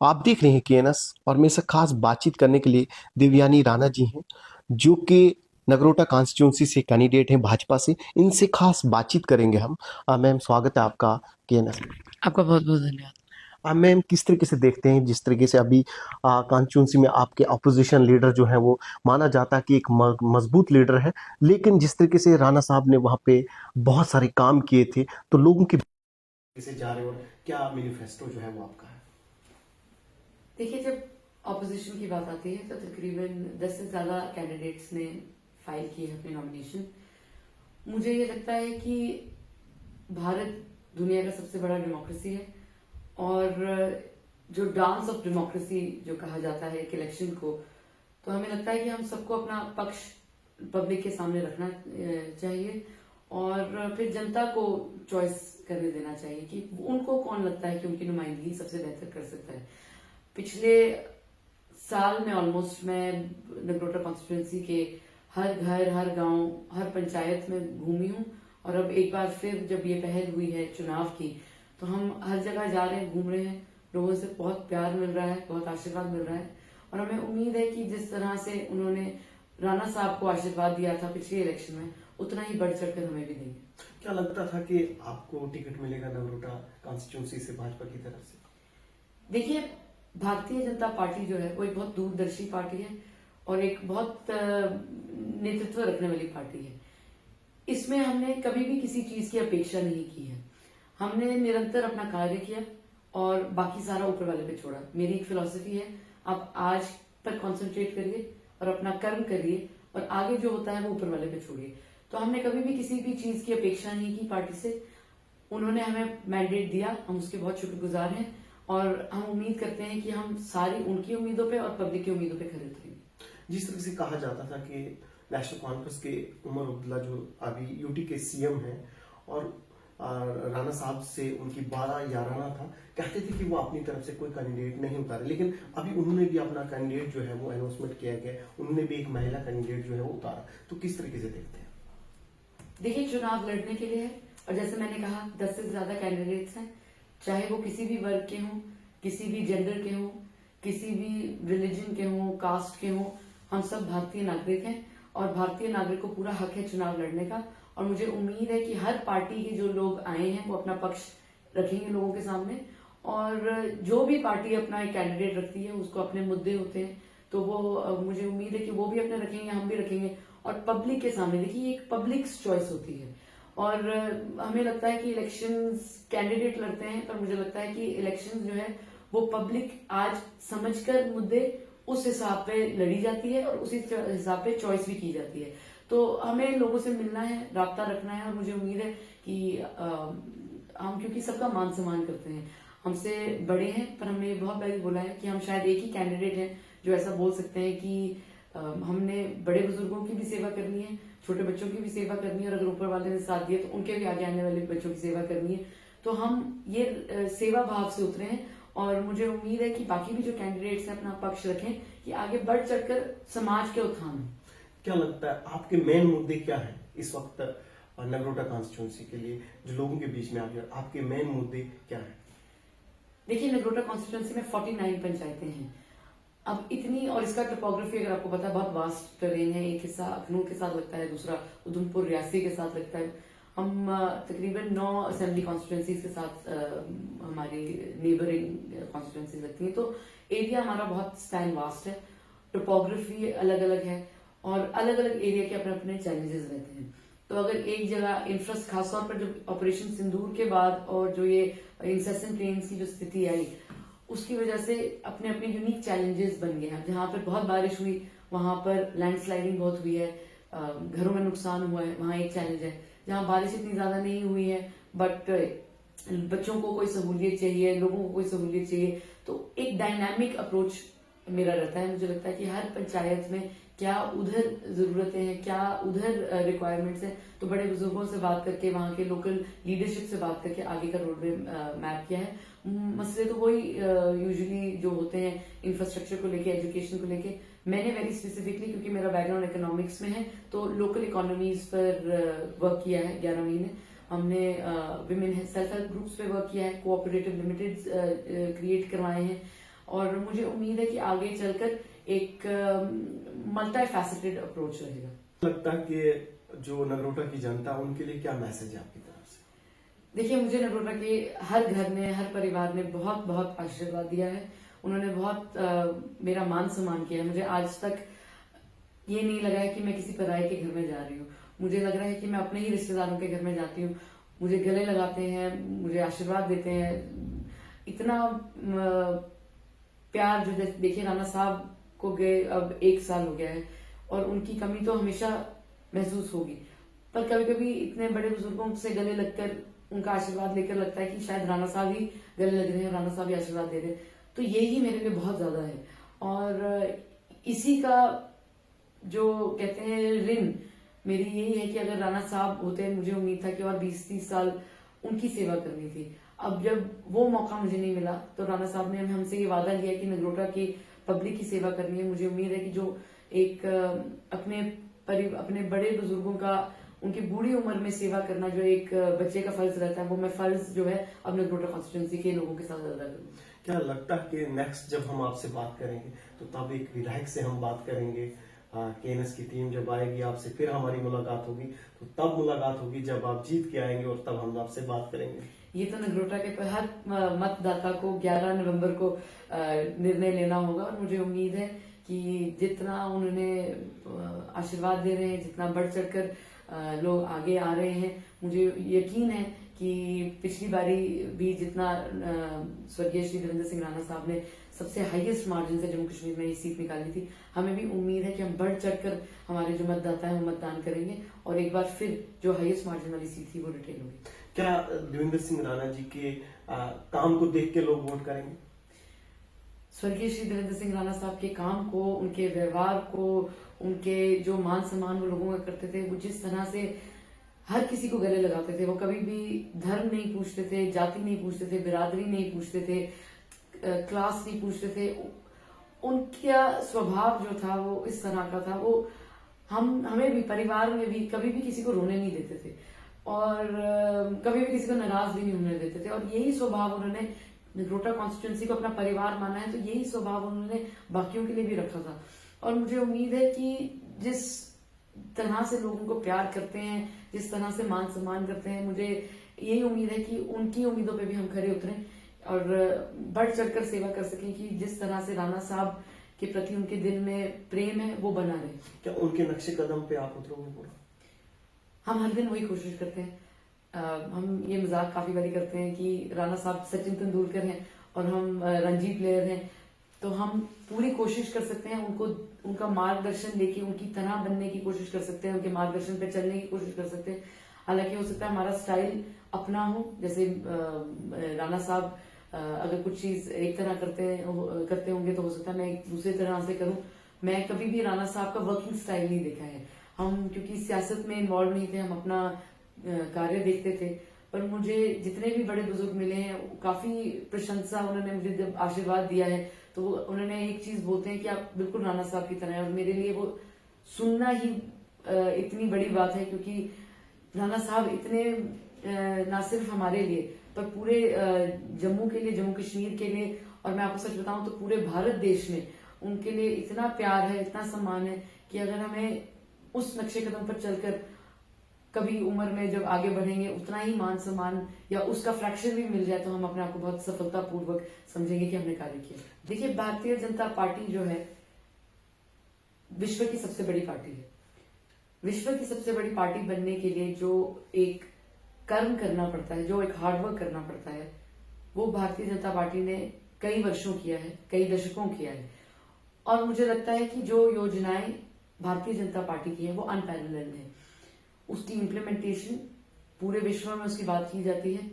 आप देख रहे हैं केएनएस और मेरे से खास बातचीत करने के लिए देवयानी राणा जी हैं, जो कि नगरोटा कॉन्स्टिट्यूंसी से कैंडिडेट हैं भाजपा से। इनसे खास बातचीत करेंगे हम। मैम, स्वागत है आपका केएनएस में। आपका बहुत बहुत धन्यवाद। मैम, किस तरीके से देखते हैं जिस तरीके से अभी कॉन्स्टिट्यूंसी में आपके अपोजिशन लीडर जो है वो माना जाता है कि एक मजबूत लीडर है, लेकिन जिस तरीके से राणा साहब ने वहाँ पे बहुत सारे काम किए थे, तो लोगों के से जा रहे हो, क्या मैनिफेस्टो जो है वो आपका है? देखिए, जब ऑपोजिशन की बात आती है तो तकरीबन 10 से ज्यादा कैंडिडेट्स ने फाइल की है अपनी नॉमिनेशन। मुझे ये लगता है कि भारत दुनिया का सबसे बड़ा डेमोक्रेसी है और जो डांस ऑफ डेमोक्रेसी जो कहा जाता है एक इलेक्शन को, तो हमें लगता है कि हम सबको अपना पक्ष पब्लिक के सामने रखना चाहिए और फिर जनता को चॉइस करने देना चाहिए कि उनको कौन लगता है कि उनकी नुमाइंदगी सबसे बेहतर कर सकता है। पिछले साल में ऑलमोस्ट मैं नगरोटा कॉन्स्टिट्यूंसी के हर घर, हर गांव, हर पंचायत में घूमी हूँ और अब एक बार फिर जब ये पहल हुई है चुनाव की, तो हम हर जगह जा रहे हैं, घूम रहे हैं। लोगों से बहुत प्यार मिल रहा है, बहुत आशीर्वाद मिल रहा है और हमें उम्मीद है कि जिस तरह से उन्होंने राणा साहब को आशीर्वाद दिया था पिछले इलेक्शन में, उतना ही बढ़ चढ़कर हमें भी देंगे। क्या लगता था कि आपको टिकट मिलेगा नगरोटा कॉन्स्टिट्यूंसी से भाजपा की तरफ से? देखिए, भारतीय जनता पार्टी जो है वो एक बहुत दूरदर्शी पार्टी है और एक बहुत नेतृत्व रखने वाली पार्टी है। इसमें हमने कभी भी किसी चीज की अपेक्षा नहीं की है। हमने निरंतर अपना कार्य किया और बाकी सारा ऊपर वाले पे छोड़ा। मेरी एक फिलॉसफी है, आप आज पर कंसंट्रेट करिए और अपना कर्म करिए और आगे जो होता है वो ऊपर वाले पे छोड़िए। तो हमने कभी भी किसी भी चीज की अपेक्षा नहीं की पार्टी से। उन्होंने हमें मैंडेट दिया, हम उसके बहुत शुक्रगुजार हैं और हम उम्मीद करते हैं कि हम सारी उनकी उम्मीदों पे और पब्लिक की उम्मीदों पे खरे उतरेंगे। जिस तरह से कहा जाता था कि नेशनल कॉन्फ्रेंस के उमर अब्दुल्ला जो अभी यूटी के सीएम हैं और राणा साहब से उनकी 12 याराना था, कहते थे कि वो अपनी तरफ से कोई कैंडिडेट नहीं उतारे, लेकिन अभी उन्होंने भी अपना कैंडिडेट जो है वो अनाउंसमेंट किया गया, उन्होंने भी एक महिला कैंडिडेट जो है वो उतारा। तो किस तरीके से देखते हैं? देखिए, चुनाव लड़ने के लिए है और जैसे मैंने कहा 10 से ज्यादा कैंडिडेट्स हैं, चाहे वो किसी भी वर्ग के हों, किसी भी जेंडर के हों, किसी भी रिलीजन के हों, कास्ट के हों। हम सब भारतीय नागरिक हैं और भारतीय नागरिक को पूरा हक है चुनाव लड़ने का। और मुझे उम्मीद है कि हर पार्टी के जो लोग आए हैं वो अपना पक्ष रखेंगे लोगों के सामने और जो भी पार्टी अपना एक कैंडिडेट रखती है उसको अपने मुद्दे होते हैं, तो वो मुझे उम्मीद है कि वो भी अपने रखेंगे, हम भी रखेंगे और पब्लिक के सामने। देखिए, एक पब्लिक चॉइस होती है और हमें लगता है कि इलेक्शंस कैंडिडेट लड़ते हैं, पर मुझे लगता है कि इलेक्शन जो है वो पब्लिक आज समझकर मुद्दे उस हिसाब पे लड़ी जाती है और उसी हिसाब पे चॉइस भी की जाती है। तो हमें लोगों से मिलना है, राब्ता रखना है और मुझे उम्मीद है कि हम, क्योंकि सबका मान सम्मान करते हैं, हमसे बड़े हैं, पर हमने बहुत बार बोला है कि हम शायद एक ही कैंडिडेट हैं जो ऐसा बोल सकते हैं कि हमने बड़े बुजुर्गों की भी सेवा करनी है, छोटे बच्चों की भी सेवा करनी है और अगर ऊपर वाले ने साथ दिया तो उनके भी आगे आने वाले बच्चों की सेवा करनी है। तो हम ये सेवा भाव से उतरे हैं और मुझे उम्मीद है कि बाकी भी जो कैंडिडेट्स हैं अपना पक्ष रखें कि आगे बढ़ चढ़कर समाज के उत्थान में। क्या लगता है आपके मेन मुद्दे क्या है इस वक्त नगरोटा कॉन्स्टिट्यूंसी के लिए, जो लोगों के बीच में आ गया, आपके मेन मुद्दे क्या है? देखिए, नगरोटा कॉन्स्टिट्यूंसी में 49 पंचायतें हैं। अब इतनी, और इसका टोपोग्राफी अगर आपको पता है बहुत वास्ट टेरेन है। एक हिस्सा अखनूर के साथ लगता है, दूसरा उधमपुर रियासी के साथ लगता है। हम तकरीबन 9 असेंबली कॉन्स्टिट्यूंसीज के साथ हमारी नेबरिंग कॉन्स्टिट्यूंसीज लगती हैं। तो एरिया हमारा बहुत स्पैन वास्ट है, टोपोग्राफी अलग अलग है और अलग अलग एरिया के अपने अपने चैलेंजेस रहते हैं। तो अगर एक जगह इंफ्रास्ट्रक्चर, खासतौर पर जब ऑपरेशन सिंदूर के बाद और जो ये इंसेसेंट रेन्स की जो स्थिति आई, उसकी वजह से अपने अपने यूनिक चैलेंजेस बन गए हैं। जहां पर बहुत बारिश हुई वहां पर लैंडस्लाइडिंग बहुत हुई है, घरों में नुकसान हुआ है, वहां एक चैलेंज है। जहां बारिश इतनी ज्यादा नहीं हुई है बट बच्चों को कोई सहूलियत चाहिए, लोगों को कोई सहूलियत चाहिए, तो एक डायनामिक अप्रोच मेरा रहता है। मुझे लगता है कि हर पंचायत में क्या उधर जरूरतें हैं, क्या उधर रिक्वायरमेंट्स हैं, तो बड़े बुजुर्गों से बात करके, वहां के लोकल लीडरशिप से बात करके आगे का रोड मैप किया है। मसले तो वही यूजुअली जो होते हैं इंफ्रास्ट्रक्चर को लेके, एजुकेशन को लेके। मैंने वेरी स्पेसिफिकली, क्योंकि मेरा बैकग्राउंड इकोनॉमिक्स में है, तो लोकल इकोनॉमीज पर वर्क किया है 11 महीने। हमने विमेन सेल्फ हेल्प ग्रुप्स पे वर्क किया है, कोऑपरेटिव लिमिटेड क्रिएट करवाए हैं और मुझे उम्मीद है कि आगे चलकर एक मल्टी फैसेटेड अप्रोच रहेगा। लगता है कि जो नगरोटा की जनता उनके लिए क्या मैसेज है आपकी तरफ से? देखिए, मुझे नगरोटा के हर घर ने, हर परिवार ने बहुत बहुत आशीर्वाद दिया है। उन्होंने बहुत मेरा मान सम्मान किया है। मुझे आज तक ये नहीं लगा है कि मैं किसी पराये के घर में जा रही हूँ। मुझे लग रहा है कि मैं अपने ही रिश्तेदारों के घर में जाती हूँ। मुझे गले लगाते हैं, मुझे आशीर्वाद देते हैं। इतना प्यार जो देखिए, राणा साहब को गए अब 1 साल हो गया है और उनकी कमी तो हमेशा महसूस होगी, पर कभी कभी इतने बड़े बुजुर्गों से गले लगकर उनका आशीर्वाद लेकर लगता है कि शायद राणा साहब ही गले लग रहे हैं, राणा साहब ही आशीर्वाद दे रहे हैं। तो यही मेरे लिए बहुत ज्यादा है और इसी का जो कहते हैं ऋण मेरी यही है कि अगर राणा साहब होते, मुझे उम्मीद था कि और 20-30 साल उनकी सेवा करनी थी। अब जब वो मौका मुझे नहीं मिला तो राणा साहब ने हमसे ये वादा लिया कि नगरोटा की पब्लिक की सेवा करनी है। मुझे उम्मीद है कि जो एक अपने बड़े बुजुर्गों का उनकी बूढ़ी उम्र में सेवा करना जो एक बच्चे का फर्ज रहता है, वो मैं फर्ज जो है अब नगरोटा कॉन्स्टिट्यूंसी के लोगों के साथ अदा करूँ। क्या लगता है कि नेक्स्ट जब हम आपसे बात करेंगे तो तब एक विधायक से हम बात करेंगे, केएनएस की टीम जब आएगी आपसे फिर हमारी मुलाकात होगी, तो तब मुलाकात होगी जब आप जीत के आएंगे और तब हम आपसे बात करेंगे? ये तो नगरोटा के हर मतदाता को 11 नवंबर को निर्णय लेना होगा और मुझे उम्मीद है कि जितना उन्होंने आशीर्वाद दे रहे हैं, जितना बढ़ चढ़कर लोग आगे आ रहे हैं, मुझे यकीन है कि पिछली बारी भी जितना स्वर्गीय श्री वीरेंद्र सिंह राणा साहब ने सबसे हाईएस्ट मार्जिन से जम्मू कश्मीर में ये सीट निकाली थी, हमें भी उम्मीद है कि हम बढ़ चढ़कर हमारे जो मतदाता है वो मतदान करेंगे और एक बार फिर जो हाईएस्ट मार्जिन वाली सीट थी वो रिटेन होगी। क्या देवेंद्र सिंह राणा जी के काम को देख के लोग वोट करेंगे? स्वर्गीय श्री वीरेंद्र सिंह राणा साहब के काम को, उनके व्यवहार को, उनके जो मान सम्मान वो लोगों का करते थे, वो जिस तरह से हर किसी को गले लगाते थे, वो कभी भी धर्म नहीं पूछते थे, जाति नहीं पूछते थे, बिरादरी नहीं पूछते थे, क्लास नहीं पूछते थे। उनका स्वभाव जो था वो इस तरह का था। वो हमें भी परिवार में भी कभी भी किसी को रोने नहीं देते थे और कभी भी किसी को नाराज भी नहीं होने देते थे और यही स्वभाव उन्होंने नगरोटा कॉन्स्टिट्यूंसी को अपना परिवार माना है, तो यही स्वभाव उन्होंने बाकियों के लिए भी रखा था। और मुझे उम्मीद है कि जिस तरह से लोगों को प्यार करते हैं, जिस तरह से मान सम्मान करते हैं, मुझे यही उम्मीद है कि उनकी उम्मीदों पे भी हम खरे उतरें और बढ़ चढ़कर सेवा कर सकें कि जिस तरह से राणा साहब के प्रति उनके दिल में प्रेम है वो बना रहे। क्या उनके नक्शे कदम पे आप उतरोगे पूरा? हम हर दिन वही कोशिश करते हैं। हम ये मजाक काफी बारी करते हैं कि राणा साहब सचिन तेंदुलकर हैं और हम रणजी प्लेयर हैं, तो हम पूरी कोशिश कर सकते हैं उनको, उनका मार्गदर्शन लेके उनकी तरह बनने की कोशिश कर सकते हैं, उनके मार्गदर्शन पे चलने की कोशिश कर सकते हैं। हालांकि हो सकता है हमारा स्टाइल अपना हो, जैसे राणा साहब अगर कुछ चीज एक तरह करते होंगे तो हो सकता है मैं एक दूसरे तरह से करूं। मैं कभी भी राणा साहब का वर्किंग स्टाइल नहीं देखा है। हम क्योंकि सियासत में इन्वॉल्व नहीं थे, हम अपना कार्य देखते थे, पर मुझे जितने भी बड़े बुजुर्ग मिले हैं काफी प्रशंसा उन्होंने मुझे जब आशीर्वाद दिया है तो उन्होंने एक चीज बोलते हैं कि आप बिल्कुल राणा साहब की तरह है और मेरे लिए वो सुनना ही इतनी बड़ी बात है, क्योंकि राणा साहब इतने ना सिर्फ हमारे लिए पर पूरे जम्मू के लिए, जम्मू कश्मीर के लिए और मैं आपको सच बताऊं तो पूरे भारत देश में उनके लिए इतना प्यार है, इतना सम्मान है कि अगर हमें उस नक्शे कदम पर चलकर कभी उम्र में जब आगे बढ़ेंगे उतना ही मान सम्मान या उसका फ्रैक्शन भी मिल जाए तो हम अपने आप को बहुत सफलतापूर्वक समझेंगे कि हमने कार्य किया। देखिए, भारतीय जनता पार्टी जो है विश्व की सबसे बड़ी पार्टी है। विश्व की सबसे बड़ी पार्टी बनने के लिए जो एक कर्म करना पड़ता है, जो एक हार्डवर्क करना पड़ता है, वो भारतीय जनता पार्टी ने कई वर्षों किया है, कई दशकों किया है। और मुझे लगता है कि जो योजनाएं भारतीय जनता पार्टी की है वो अनपैरेलल्ड है। उसकी इम्प्लीमेंटेशन पूरे विश्व में उसकी बात की जाती है।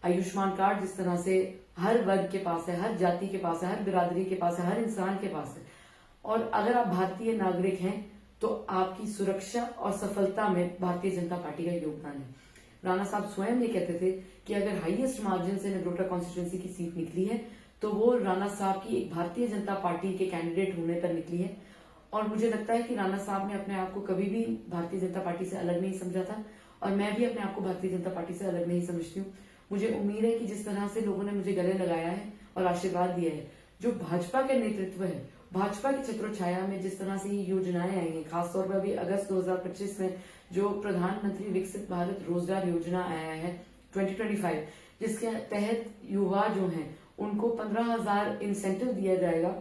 आयुष्मान कार्ड जिस तरह से हर वर्ग के पास है, हर जाति के पास है, हर बिरादरी के पास है, हर इंसान के पास है, और अगर आप भारतीय नागरिक हैं तो आपकी सुरक्षा और सफलता में भारतीय जनता पार्टी का योगदान है। राणा साहब स्वयं ये कहते थे कि अगर हाईएस्ट मार्जिन से नगरोटा कॉन्स्टिट्यूंसी की सीट निकली है तो वो राणा साहब की एक भारतीय जनता पार्टी के कैंडिडेट होने पर निकली है। और मुझे लगता है कि राणा साहब ने अपने आप को कभी भी भारतीय जनता पार्टी से अलग नहीं समझा था और मैं भी अपने आप को भारतीय जनता पार्टी से अलग नहीं समझती हूँ। मुझे उम्मीद है कि जिस तरह से लोगों ने मुझे गले लगाया है और आशीर्वाद दिया है, जो भाजपा का नेतृत्व है, भाजपा की छत्रछाया में जिस तरह से ये योजनाएं आई हैं, खासतौर पर अभी अगस्त 2025 में जो प्रधानमंत्री विकसित भारत रोजगार योजना आया है 2025, जिसके तहत युवा जो हैं उनको 15,000 इंसेंटिव दिया जाएगा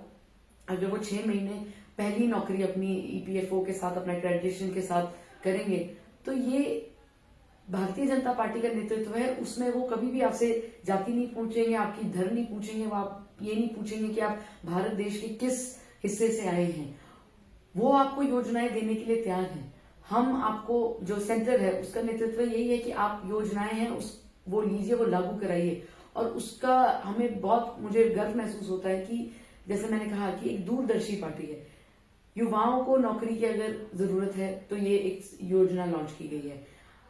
अगर वो 6 महीने पहली नौकरी अपनी ईपीएफओ के साथ, अपना एक्रेडिटेशन के साथ करेंगे। तो ये भारतीय जनता पार्टी का नेतृत्व है, उसमें वो कभी भी आपसे जाति नहीं पूछेंगे, आपकी धर्म नहीं पूछेंगे, वो आप ये नहीं पूछेंगे कि आप भारत देश के किस हिस्से से आए हैं। वो आपको योजनाएं देने के लिए तैयार हैं। हम आपको, जो सेंटर है उसका नेतृत्व यही है कि आप योजनाएं हैं वो लीजिए, वो लागू कराइए। और उसका हमें बहुत, मुझे गर्व महसूस होता है कि जैसे मैंने कहा कि एक दूरदर्शी पार्टी है। युवाओं को नौकरी की अगर जरूरत है तो ये एक योजना लॉन्च की गई है।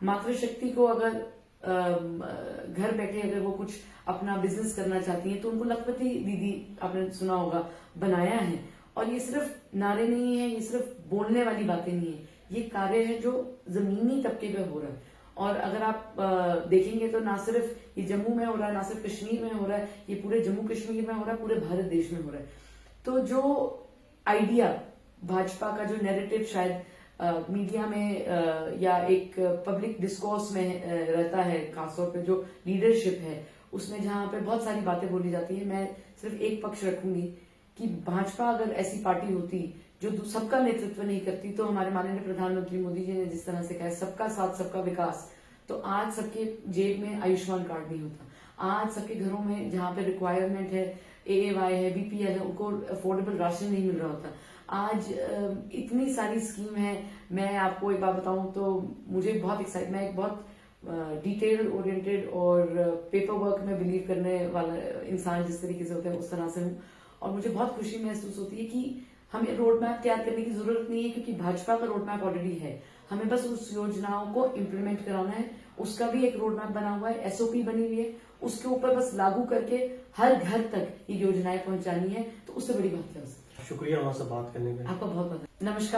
मातृशक्ति को अगर घर बैठे अगर वो कुछ अपना बिजनेस करना चाहती है तो उनको लखपति दीदी, आपने सुना होगा, बनाया है। और ये सिर्फ नारे नहीं है, ये सिर्फ बोलने वाली बातें नहीं है, ये कार्य है जो जमीनी तबके पे हो रहा है। और अगर आप देखेंगे तो ना सिर्फ ये जम्मू में हो रहा है, ना सिर्फ कश्मीर में हो रहा है, ये पूरे जम्मू कश्मीर में हो रहा है, पूरे भारत देश में हो रहा है। तो जो आइडिया भाजपा का, जो नैरेटिव शायद मीडिया में या एक पब्लिक डिस्कोर्स में रहता है, खासतौर पे जो लीडरशिप है उसमें, जहां पे बहुत सारी बातें बोली जाती है, मैं सिर्फ एक पक्ष रखूंगी कि भाजपा अगर ऐसी पार्टी होती जो सबका नेतृत्व नहीं करती, तो हमारे माननीय प्रधानमंत्री मोदी जी ने जिस तरह से कहा है सबका साथ सबका विकास, तो आज सबके जेब में आयुष्मान कार्ड नहीं होता। आज सबके घरों में जहां पे रिक्वायरमेंट है, AAY है, BPL है, उनको अफोर्डेबल राशन नहीं मिल रहा होता। आज इतनी सारी स्कीम है। मैं आपको एक बात बताऊं तो मुझे बहुत एक्साइट, मैं एक बहुत डिटेल ओरिएंटेड और पेपर वर्क में बिलीव करने वाला इंसान जिस तरीके से होता है उस तरह से हूं। और मुझे बहुत खुशी महसूस होती है कि हमें रोड मैप तैयार करने की जरूरत नहीं है, क्योंकि भाजपा का रोड मैप ऑलरेडी है। हमें बस उस योजनाओं को इम्प्लीमेंट कराना है। उसका भी एक रोड मैप बना हुआ है, SOP बनी हुई है, उसके ऊपर बस लागू करके हर घर तक ये योजनाएं पहुंचानी है। तो उससे बड़ी बात क्या हो सकती है। शुक्रिया हमारे साथ बात करने के लिए। आपका बहुत बहुत नमस्कार।